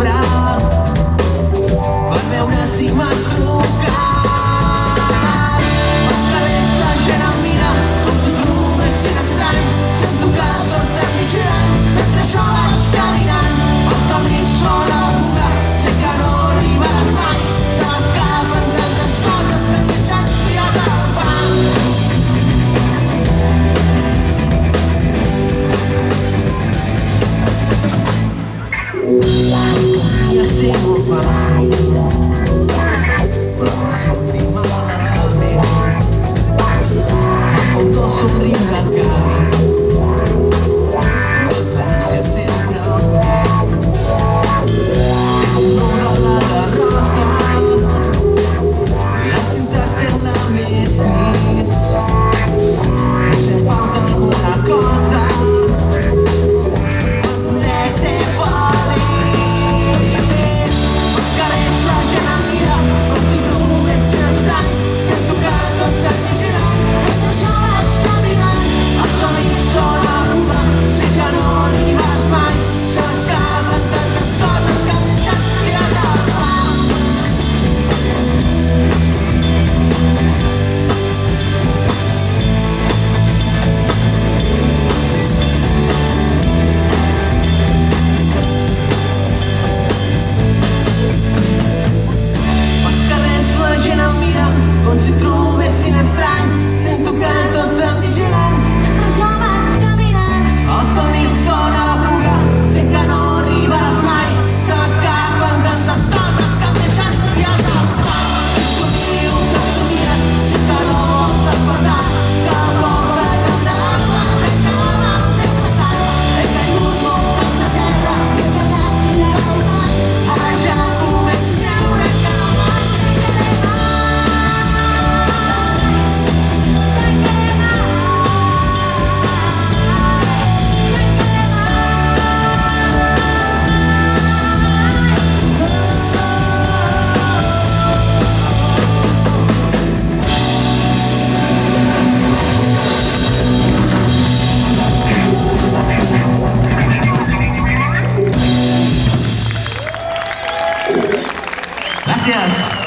sempre per veure si m'has trucat. Als carrers la gent em mira com si trobessin estrany. Sento que tots em vigilant mentre jo vaig caminant. Els somnis són a la fuga, sé que no arribaràs mai. Se m'escapen tantes coses que em deixen tirat al fang. Podria ser molt fàcil, però no somriu malament. El no somriu del camí, l'aclarència sempre bé. Sento l'olor de la derrota, la cinta sembla més llis, però si em falta alguna cosa per poder ser feliç. Als carrers la gent em mira com si trobessin estrany. Sento que tots em vigilen mentre jo vaig caminant. Els somnis són a la fuga, sé que no arribaràs mai. Se m'escapen tantes coses que em deixen tirat al fang. Als carrers la gent em mira com si trobessin estrany. Sento que tots em vigilen mentre jo vaig caminant. Els somnis són a la fuga, sé que no arribaràs mai. Se m'escapen tantes coses que em deixen tirat al fang. I somio que em somies i que no vols despertar, que vols allunyar la que m'he passat. He caigut molts cops a terra i he quedat tirat al fang. Ara ja començo a creure que no m'aixecaré mai. Gràcies.